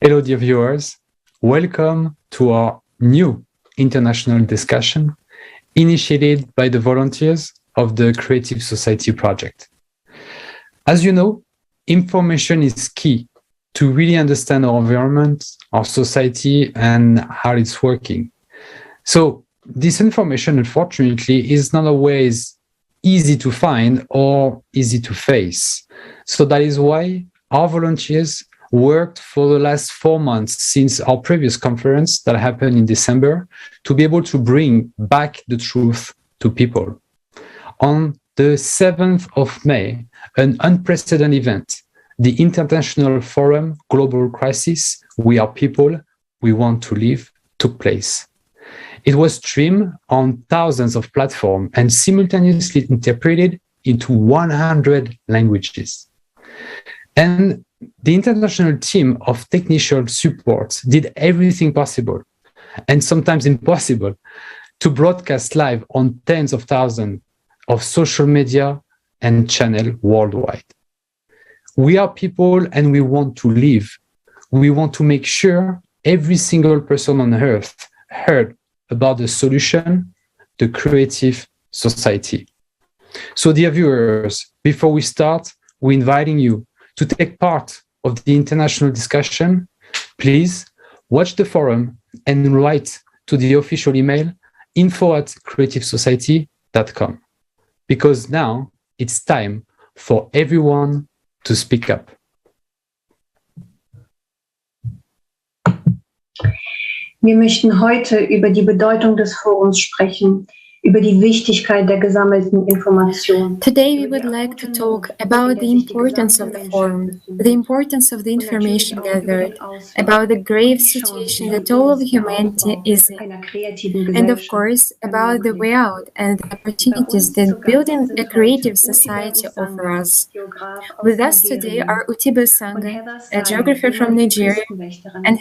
Hello, dear viewers. Welcome to our new international discussion initiated by the volunteers of the Creative Society project. As you know, information is key to really understand our environment, our society, and how it's working. So this information, unfortunately, is not always easy to find or easy to face. So that is why our volunteers worked for the last 4 months since our previous conference that happened in December to be able to bring back the truth to people. On the 7th of May, an unprecedented event, the International Forum Global Crisis, We Are People, We Want to Live, took place. It was streamed on thousands of platforms and simultaneously interpreted into 100 languages. And the international team of technical support did everything possible, and sometimes impossible, to broadcast live on tens of thousands of social media and channels worldwide. We are people and we want to live. We want to make sure every single person on earth heard about the solution, the Creative Society. So, dear viewers, before we start, we're inviting you to take part of the international discussion. Please watch the forum and write to the official email info@creativesociety.com, because now it's time for everyone to speak up. Wir möchten heute über die Bedeutung des Forums sprechen, über die Wichtigkeit der gesammelten Informationen. Today we would like to talk about the importance of the forum, the importance of the information gathered, about the grave situation that all of humanity is in, and of course about the way out and the opportunities that building a creative society offer us. With us today are Utibe Usanga, a geographer from Nigeria, and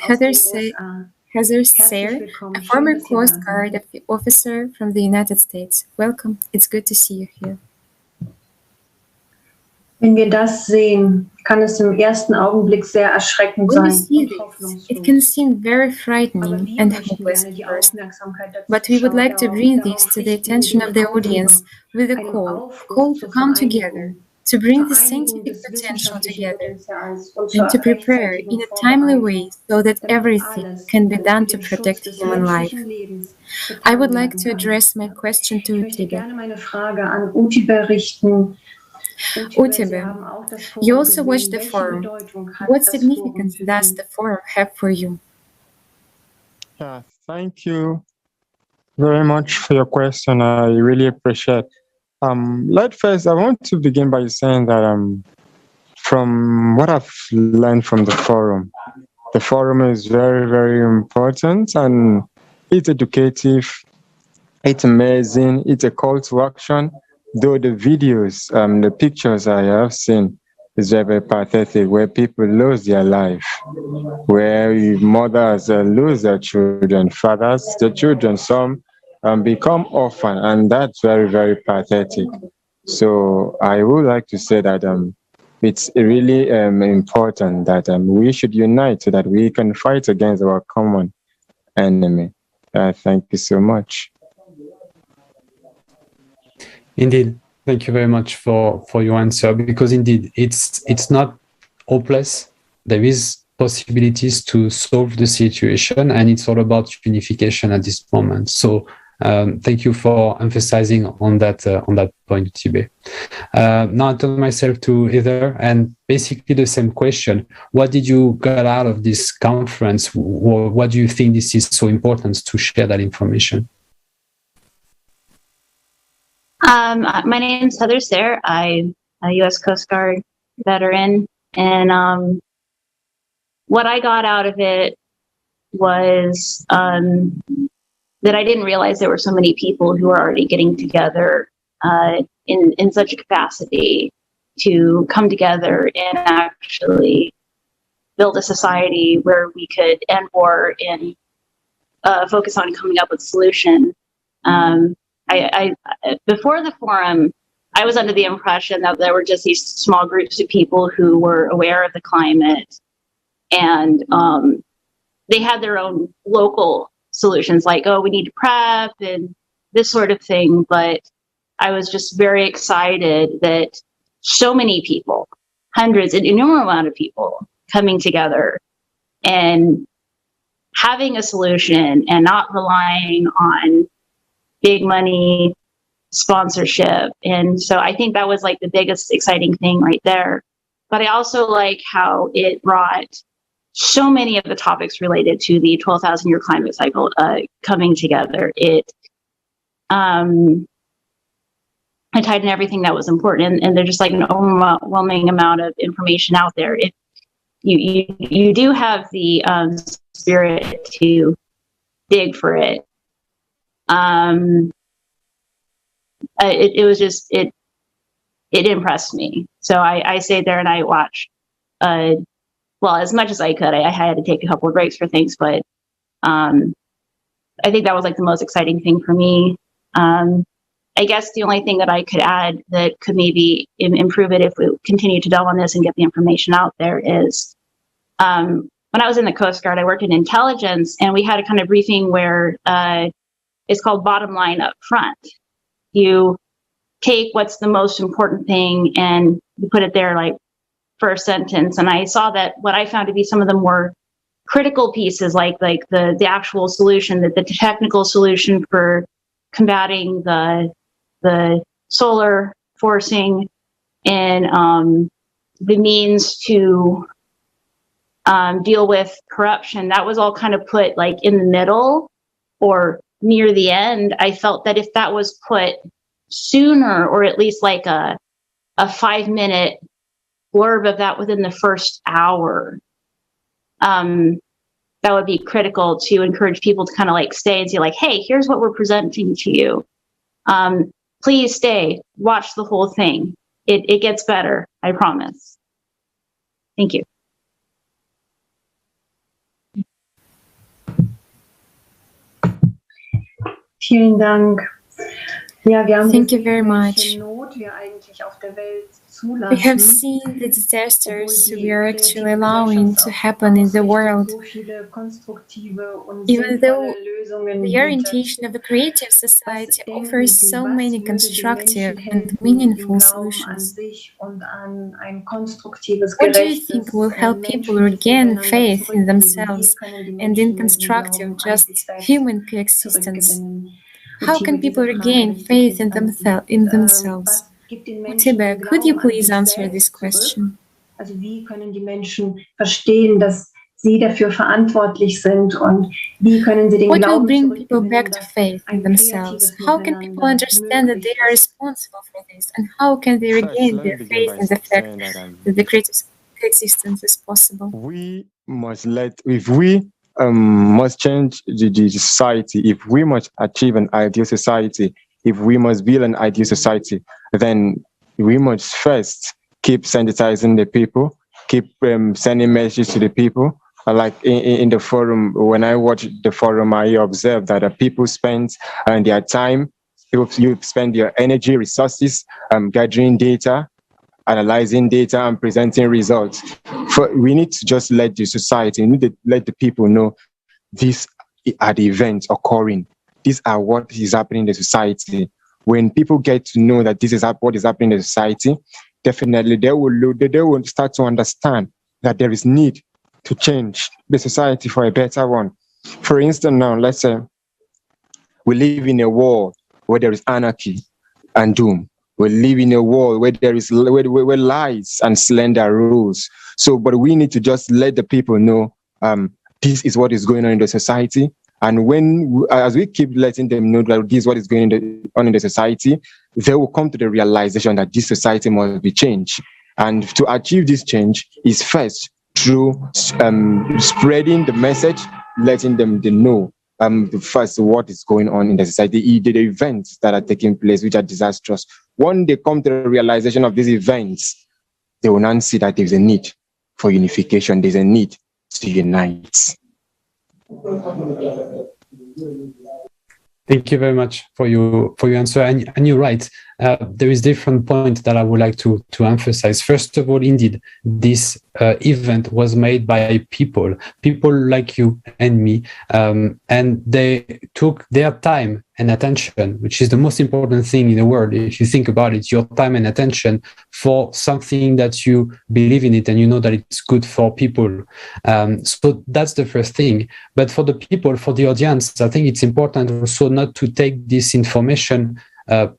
Sayre, a former Coast Guard officer from the United States. Welcome. It's good to see you here. Wenn wir das sehen, kann es im ersten Augenblick sehr erschreckend When we sein. see this, it can seem very frightening and hopeless at first. But we would like to bring this to the attention of the audience with a call to come together, to bring the scientific potential together, and to prepare in a timely way so that everything can be done to protect human life. I would like to address my question to Utibe. Utibe, you also watched the forum. What significance does the forum have for you? Yeah, thank you very much for your question. I really appreciate. First, I want to begin by saying that from what I've learned from the forum is very, very important, and it's educative, it's amazing, it's a call to action. Though the videos, the pictures I have seen is very, very pathetic, where people lose their life, where mothers lose their children, fathers, their children, some become orphan, and that's very, very pathetic. So I would like to say that it's really important that we should unite so that we can fight against our common enemy. Thank you so much. Indeed, thank you very much for your answer, because indeed it's not hopeless. There is possibilities to solve the situation, and it's all about unification at this moment. So thank you for emphasizing on that point, Utibe. Now I turn myself to Heather, and basically the same question: what did you get out of this conference? Or what do you think this is so important to share that information? My name is Sayre. I'm a U.S. Coast Guard veteran, and what I got out of it was that I didn't realize there were so many people who are already getting together in such a capacity to come together and actually build a society where we could end war and focus on coming up with a solution. I before the forum, I was under the impression that there were just these small groups of people who were aware of the climate And they had their own local solutions, like, oh, we need to prep and this sort of thing. But I was just very excited that so many people, hundreds, an innumerable amount of people coming together and having a solution and not relying on big money sponsorship. And so I think that was like the biggest exciting thing right there. But I also like how it brought so many of the topics related to the 12,000 year climate cycle coming together. It tied in everything that was important, and there's just like an overwhelming amount of information out there. If you do have the spirit to dig for it, it was just it impressed me. So I stayed there and I watched. Well, as much as I could. I had to take a couple of breaks for things, but I think that was like the most exciting thing for me. I guess the only thing that I could add that could maybe improve it if we continue to delve on this and get the information out there is when I was in the Coast Guard, I worked in intelligence, and we had a kind of briefing where it's called bottom line up front. You take what's the most important thing and you put it there like first sentence. And I saw that what I found to be some of the more critical pieces, like the actual solution, the technical solution for combating the solar forcing and the means to deal with corruption, that was all kind of put like in the middle or near the end. I felt that if that was put sooner, or at least like a 5-minute blurb of that within the first hour, that would be critical to encourage people to kind of like stay and say like, hey, here's what we're presenting to you. Please stay, watch the whole thing. It gets better, I promise. Thank you. Vielen Dank. Ja, wir haben Thank you very much. welche Not wir eigentlich auf der Welt zulassen. We have seen the disasters we are actually allowing to happen in the world, even though the orientation of the creative society offers so many constructive and meaningful solutions. What do you think will help people regain faith in themselves and in constructive, just human coexistence? How can people regain faith in themselves? Utibe, could you please answer this question? Also wie können die Menschen verstehen, dass sie dafür verantwortlich sind, und wie können sie den What will Glauben bring people zurückgewinnen, back to dass faith in themselves? How can people understand that they are responsible for this? And how can they regain their faith in the fact that the creative coexistence is possible? We must must change the society, if we must achieve an ideal society, if we must build an ideal society, then we must first keep sensitizing the people, keep sending messages to the people. Like in the forum, when I watch the forum, I observe that people spend their time, you spend your energy, resources, gathering data, analyzing data, and presenting results. We need to just let the society, we need to let the people know these are the events occurring. These are what is happening in the society. When people get to know that this is what is happening in the society, definitely they will start to understand that there is need to change the society for a better one. For instance, now let's say we live in a world where there is anarchy and doom. We live in a world where there is where lies and slander rules. So, but we need to just let the people know this is what is going on in the society. And when, as we keep letting them know that this is what is going on in the society, they will come to the realization that this society must be changed. And to achieve this change is first through spreading the message, letting them know first what is going on in the society, the events that are taking place, which are disastrous. When they come to the realization of these events, they will now see that there's a need for unification, there's a need to unite. Thank you very much for your answer. And you're right. there is different points that I would like to emphasize. First of all, indeed, this event was made by people like you and me, and they took their time and attention, which is the most important thing in the world. If you think about it, your time and attention for something that you believe in it and you know that it's good for people. So that's the first thing. But for the people, for the audience, I think it's important also not to take this information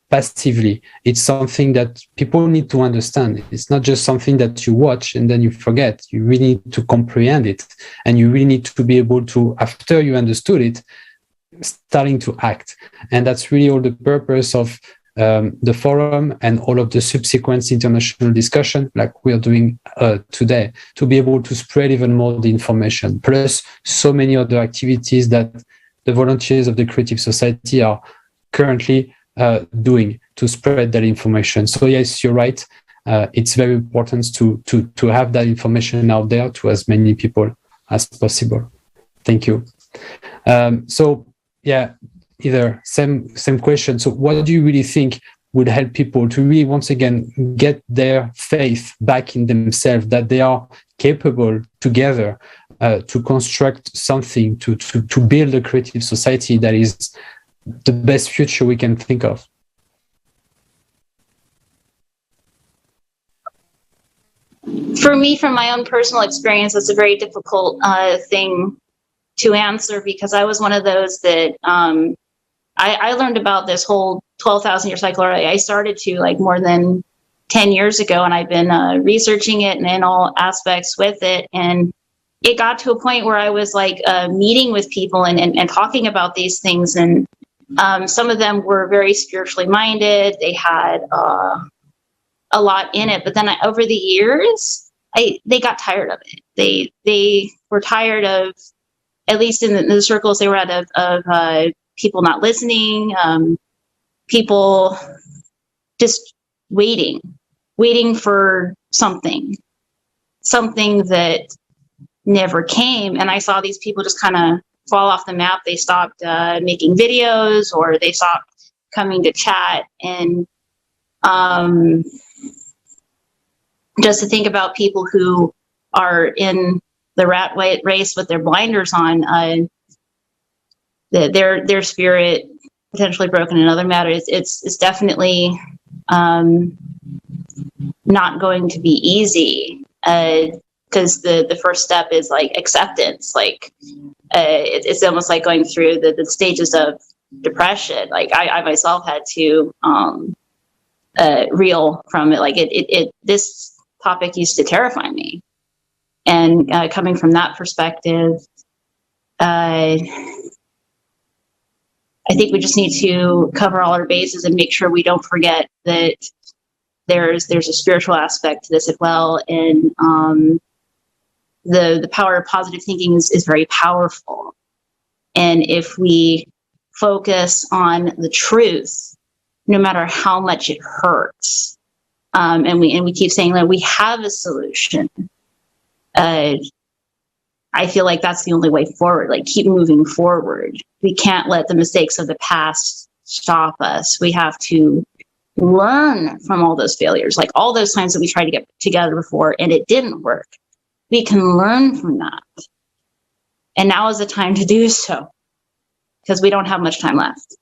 passively. It's something that people need to understand. It's not just something that you watch and then you forget. You really need to comprehend it, and you really need to be able to, after you understood it, starting to act. And that's really all the purpose of the forum and all of the subsequent international discussion like we are doing today, to be able to spread even more the information, plus so many other activities that the volunteers of the Creative Society are currently doing to spread that information. So yes, you're right. It's very important to have that information out there to as many people as possible. Thank you. So yeah, either same question. So what do you really think would help people to really, once again, get their faith back in themselves, that they are capable together to construct something, to build a creative society that is the best future we can think of? For me, from my own personal experience, it's a very difficult thing to answer, because I was one of those that I learned about this whole 12,000 year cycle. I started to like more than 10 years ago, and I've been researching it and in all aspects with it. And it got to a point where I was like meeting with people and talking about these things. And some of them were very spiritually minded. They had a lot in it. But then over the years, they got tired of it. They were tired of, at least in the circles they were at, of people not listening, people just waiting for something that never came. And I saw these people just kind of fall off the map. They stopped making videos, or they stopped coming to chat. And just to think about people who are in the rat race with their blinders on, their spirit potentially broken in other matters, it's definitely not going to be easy, because the first step is like acceptance. Like it's almost like going through the stages of depression. Like I myself had to reel from it. Like this topic used to terrify me, and coming from that perspective, I think we just need to cover all our bases and make sure we don't forget that there's a spiritual aspect to this as well. And the power of positive thinking is very powerful. And if we focus on the truth, no matter how much it hurts, and we keep saying that we have a solution, I feel like that's the only way forward. Like, keep moving forward. We can't let the mistakes of the past stop us. We have to learn from all those failures, like all those times that we tried to get together before and it didn't work. We can learn from that. And now is the time to do so, because we don't have much time left.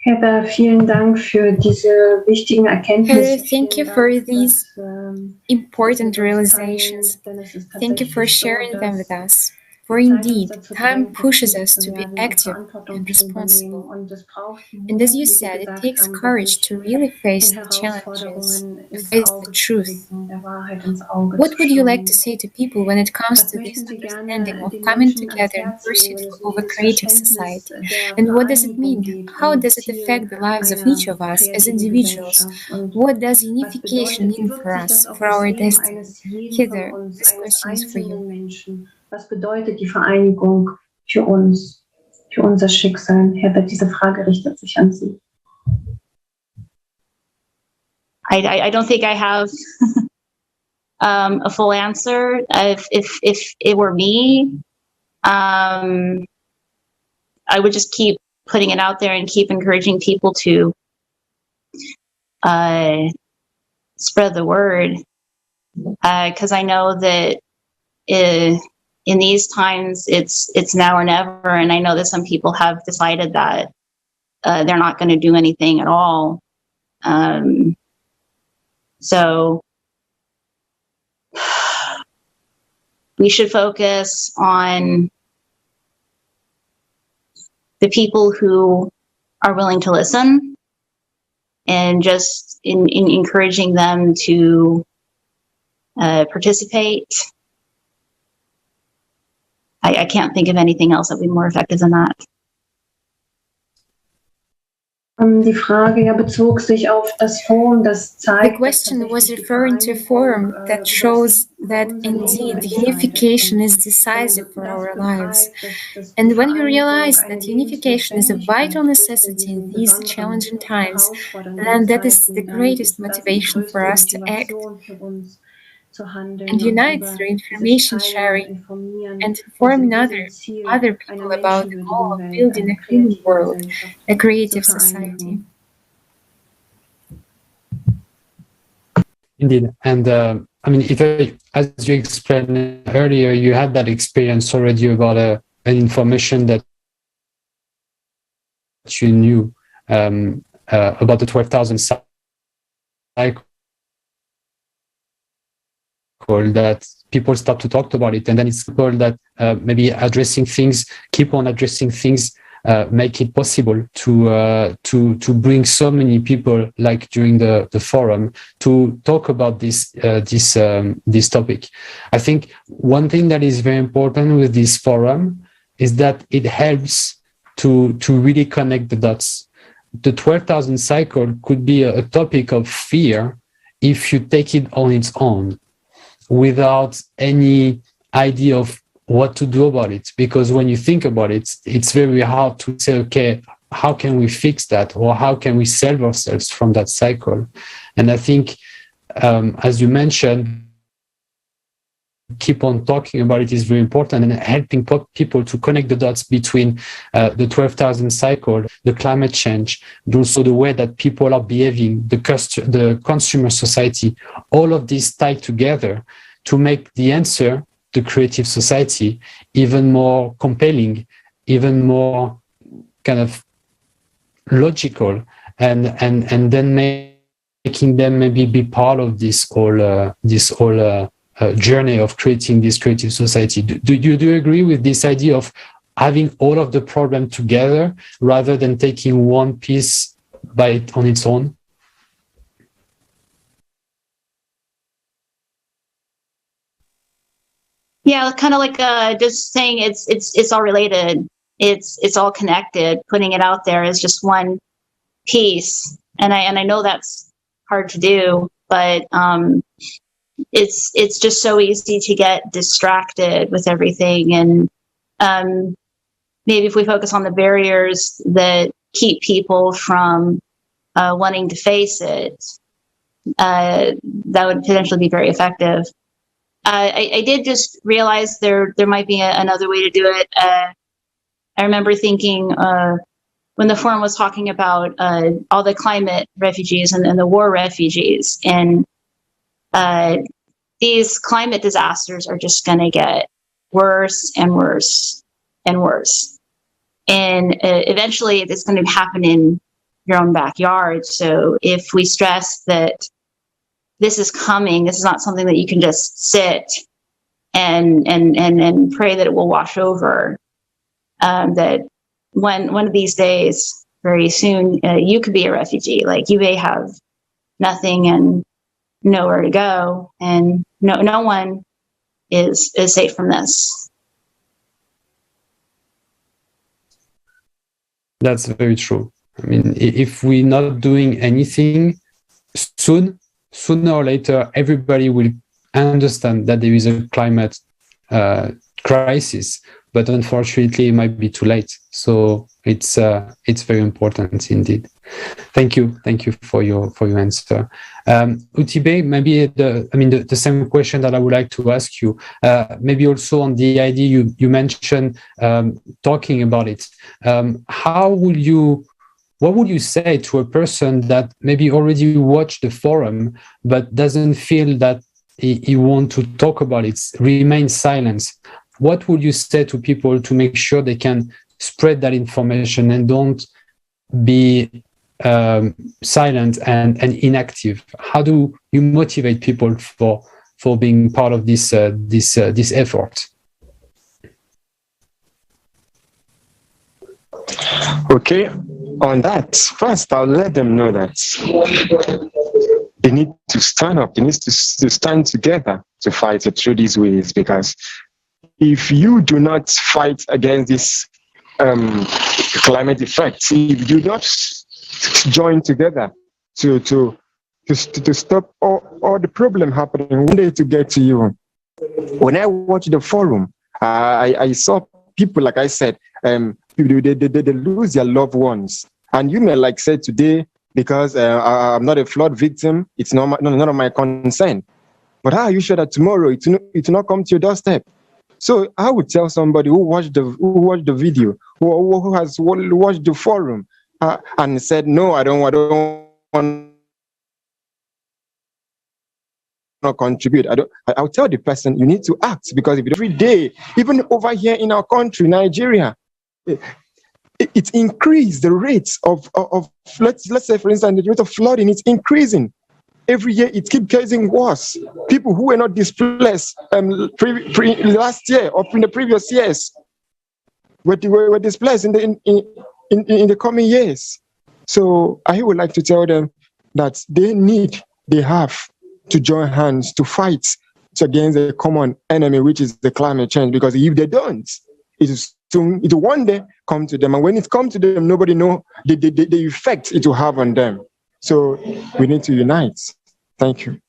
Heather, vielen Dank für diese wichtigen Erkenntnisse. Heather, thank you for these important realizations. Thank you for sharing them with us. For indeed, time pushes us to be active and responsible. And as you said, it takes courage to really face the challenges, to face the truth. What would you like to say to people when it comes to this understanding of coming together in pursuit of a creative society? And what does it mean? How does it affect the lives of each of us as individuals? What does unification mean for us, for our destiny? Heather, this question is for you. Was bedeutet die Vereinigung für uns, für unser Schicksal? Heather, diese Frage richtet sich an Sie. I don't think I have a full answer. If it were me, I would just keep putting it out there and keep encouraging people to spread the word, because I know that in these times it's now or never, and I know that some people have decided that they're not going to do anything at all. So we should focus on the people who are willing to listen, and just in encouraging them to participate. I can't think of anything else that would be more effective than that. Die Frage bezog sich auf das Forum, das zeigt, the question was referring to a forum that shows that indeed unification is decisive for our lives. And when we realize that unification is a vital necessity in these challenging times, then that is the greatest motivation for us to act and unite through information sharing and informing other people about the goal of building a human world, a creative society. Indeed. And I mean, as you explained earlier, you had that experience already about an information that you knew about the 12,000 cycle, that people start to talk about it, and then it's people that maybe keep on addressing things, make it possible to bring so many people, like during the forum, to talk about this topic. I think one thing that is very important with this forum is that it helps to really connect the dots. The 12,000 cycle could be a topic of fear if you take it on its own, without any idea of what to do about it. Because when you think about it, it's very hard to say, okay, how can we fix that? Or how can we save ourselves from that cycle? And I think, as you mentioned, keep on talking about it is very important, and helping people to connect the dots between the 12,000 cycle, the climate change, and also the way that people are behaving, the consumer society, all of this tied together to make the answer, the creative society, even more compelling, even more kind of logical, and then making them maybe be part of this whole journey of creating this creative society. Do you agree with this idea of having all of the problem together rather than taking one piece on its own? Yeah, kind of like just saying it's all related. It's all connected. Putting it out there is just one piece, and I know that's hard to do, but it's just so easy to get distracted with everything. And maybe if we focus on the barriers that keep people from wanting to face it, that would potentially be very effective. I did just realize there might be another way to do it. I remember thinking when the forum was talking about all the climate refugees and the war refugees, and these climate disasters are just going to get worse and worse and worse. And eventually it's going to happen in your own backyard. So if we stress that this is coming, this is not something that you can just sit and pray that it will wash over, that one of these days, very soon, you could be a refugee. Like, you may have nothing and nowhere to go, and no one is safe from this. That's very true. I mean, if we're not doing anything, sooner or later, everybody will understand that there is a climate crisis, but unfortunately it might be too late. So it's very important indeed. Thank you for your answer. Utibe, maybe the same question that I would like to ask you, maybe also on the idea you mentioned, talking about it. What would you say to a person that maybe already watched the forum but doesn't feel that he wants to talk about it, remain silent? What would you say to people to make sure they can spread that information and don't be silent and inactive? How do you motivate people for being part of this effort? Okay, on that, first I'll let them know that they need to stand up, they need to stand together to fight it through these ways, because if you do not fight against this climate effect, if you do not join together to stop all the problem happening, one day to get to you. When I watched the forum, I saw people, like I said, people, they lose their loved ones. And you may like say today, because I'm not a flood victim, it's none of my concern. But how are you sure that tomorrow it will not come to your doorstep? So I would tell somebody who watched the video, who has watched the forum, and said, no, I don't want to contribute. I'll tell the person, you need to act, because if every day, even over here in our country, Nigeria, it increased the rates of let's say, for instance, the rate of flooding is increasing. Every year it keeps getting worse. People who were not displaced last year or in the previous years were displaced in the coming years. So I would like to tell them that they have to join hands to fight against the common enemy, which is the climate change. Because if they don't, it will one day come to them. And when it comes to them, nobody knows the effect it will have on them. So we need to unite. Thank you.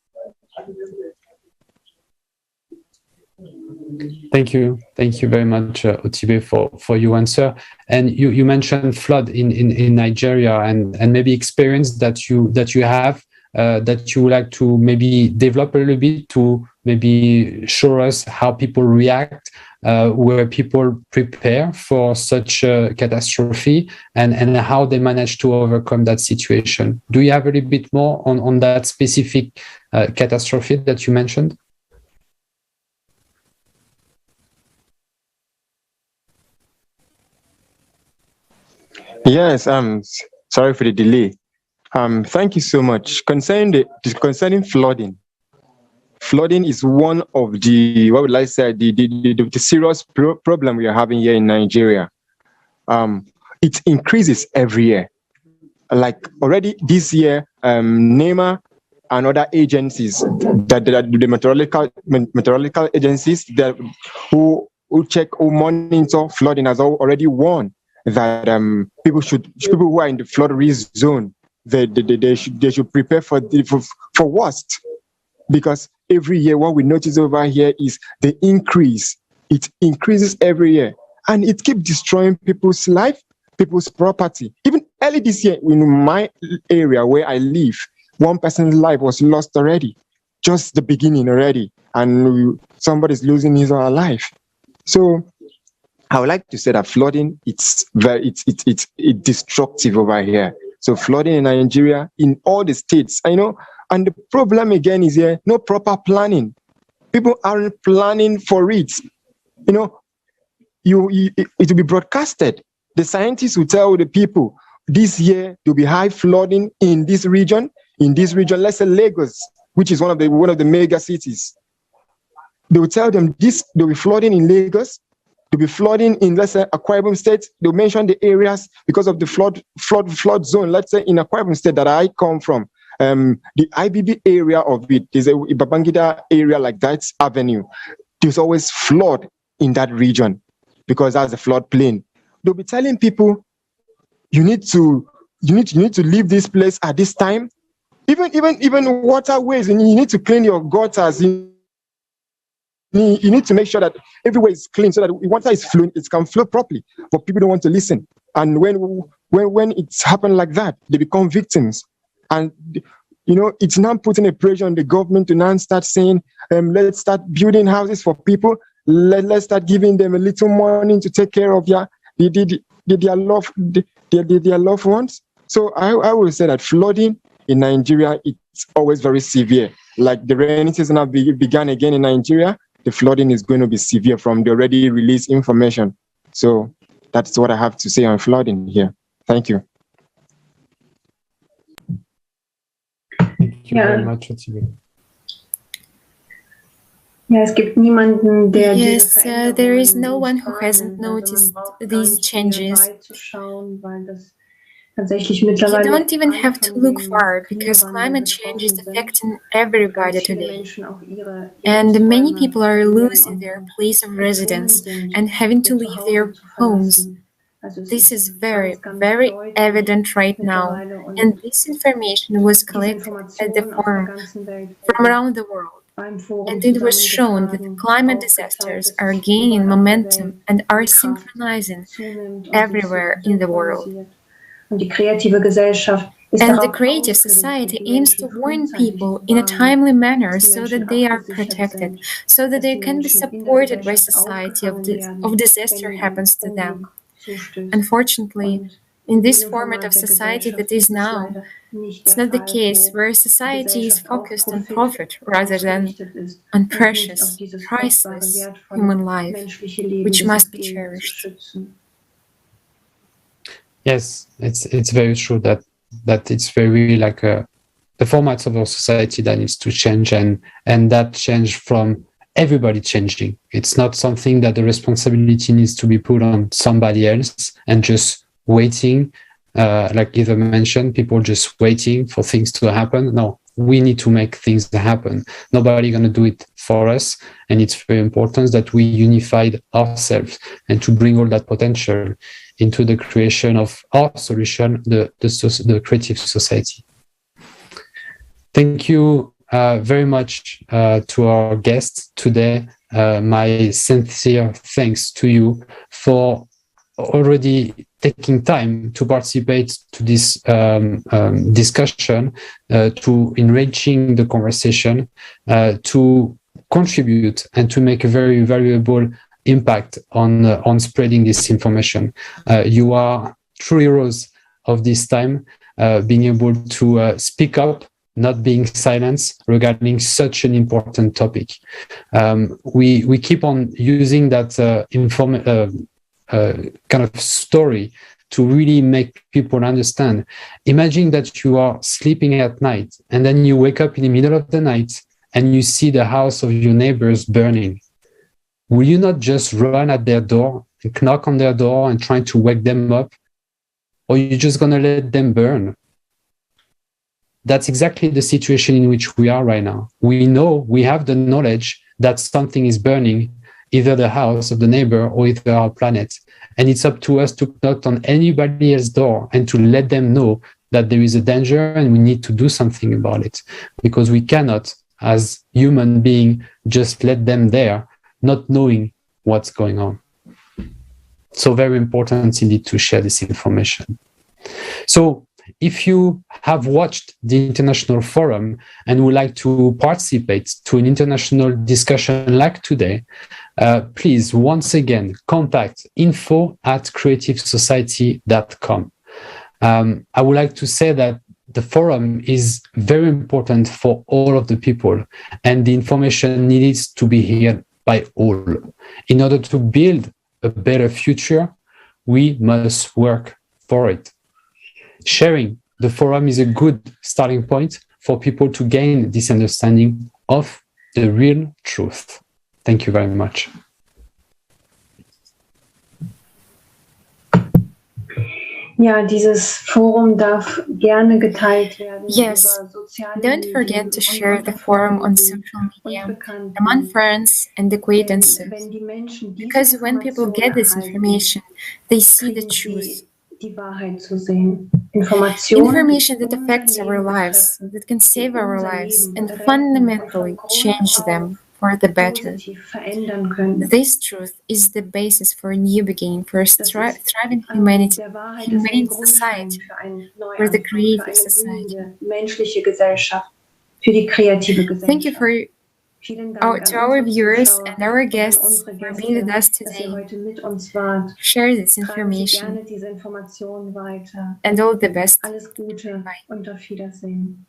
Thank you very much, Utibe, for your answer. And you mentioned flood in Nigeria and maybe experience that you have that you would like to maybe develop a little bit to maybe show us how people react, where people prepare for such a catastrophe, and how they manage to overcome that situation. Do you have a little bit more on that specific catastrophe that you mentioned? Yes, sorry for the delay. Thank you so much. Concerning flooding. Flooding is one of the, what would I say, the serious problem we are having here in Nigeria. It increases every year. Like already this year, NEMA and other agencies, the meteorological agencies that who check or monitor flooding has already warned that people who are in the flood risk zone, they should prepare for worst. Because every year what we notice over here is the increase. It increases every year, and it keeps destroying people's life, people's property. Even early this year in my area where I live, one person's life was lost already, just the beginning already, and somebody's losing his or her life. So I would like to say that flooding, it's destructive over here. So flooding in Nigeria, in all the states, I know. And the problem again is here, no proper planning. People aren't planning for it. You know, it will be broadcasted. The scientists will tell the people, this year there will be high flooding in this region. Let's say Lagos, which is one of the mega cities. They will tell them there will be flooding in Lagos. There will be flooding in, let's say, Akwa Ibom State. They'll mention the areas because of the flood zone. Let's say in Akwa Ibom State that I come from. The IBB area of it is a Babangida area, like that avenue. There's always flood in that region because that's a flood plain. They'll be telling people, you need to leave this place at this time. Even waterways, and you need to clean your gutters. You need to make sure that everywhere is clean so that water is flowing, it can flow properly. But people don't want to listen. And when it's happened like that, they become victims. And it's now putting a pressure on the government to now start saying, let's start building houses for people. Let's start giving them a little money to take care of their loved ones. So I will say that flooding in Nigeria, it's always very severe. Like the rainy season have began again in Nigeria, the flooding is going to be severe from the already released information. So that's what I have to say on flooding here. Thank you. Thank you very much, Utibe. Es gibt niemanden, der Yes, there is no one who hasn't noticed these changes. You don't even have to look far because climate change is affecting everybody today. And many people are losing their place of residence and having to leave their homes. This is very, very evident right now, and this information was collected at the forum from around the world. And it was shown that climate disasters are gaining momentum and are synchronizing everywhere in the world. And the creative society aims to warn people in a timely manner so that they are protected, so that they can be supported by society if disaster happens to them. Unfortunately, in this format of society that is now, it's not the case, where society is focused on profit rather than on precious, priceless human life, which must be cherished. Yes, it's very true that it's very like the formats of our society that needs to change, and that change from everybody changing. It's not something that the responsibility needs to be put on somebody else and just waiting, like Eva mentioned, people just waiting for things to happen. No, we need to make things happen. Nobody gonna do it for us, and it's very important that we unified ourselves and to bring all that potential into the creation of our solution, the creative society. Thank you very much to our guests today. My sincere thanks to you for already taking time to participate to this discussion, to enriching the conversation, to contribute and to make a very valuable impact on spreading this information. You are true heroes of this time, being able to speak up, not being silenced regarding such an important topic. We keep on using that kind of story to really make people understand. Imagine that you are sleeping at night and then you wake up in the middle of the night and you see the house of your neighbors burning. Will you not just run at their door and knock on their door and try to wake them up? Or are you just going to let them burn? That's exactly the situation in which we are right now. We know, we have the knowledge that something is burning, either the house of the neighbor or either our planet. And it's up to us to knock on anybody else's door and to let them know that there is a danger and we need to do something about it. Because we cannot, as human beings, just let them there, not knowing what's going on. So very important indeed to share this information. So if you have watched the International Forum and would like to participate to an international discussion like today, please, once again, contact info@creativesociety.com. I would like to say that the forum is very important for all of the people, and the information needs to be heard by all. In order to build a better future, we must work for it. Sharing the forum is a good starting point for people to gain this understanding of the real truth. Thank you very much. Ja, dieses Forum darf gerne geteilt werden. Yes, don't forget to share the forum on social media, among friends and acquaintances, because when people get this information, they see the truth. Information that affects our lives, that can save our lives and fundamentally change them for the better. positiv verändern können. This truth is the basis for a new beginning, for a thriving Der Wahrheit ist ein humane Grundstein society, für einen for the Neuanfang, für creative eine society. blühende menschliche Gesellschaft, für die kreative Gesellschaft. Thank you Vielen Dank to our viewers and our und an guests unsere for being with Gäste, us dass ihr today. heute mit uns wart. Share this Tragen Sie information gerne diese Informationen weiter. and all the best. Alles Gute Bye. und auf Wiedersehen.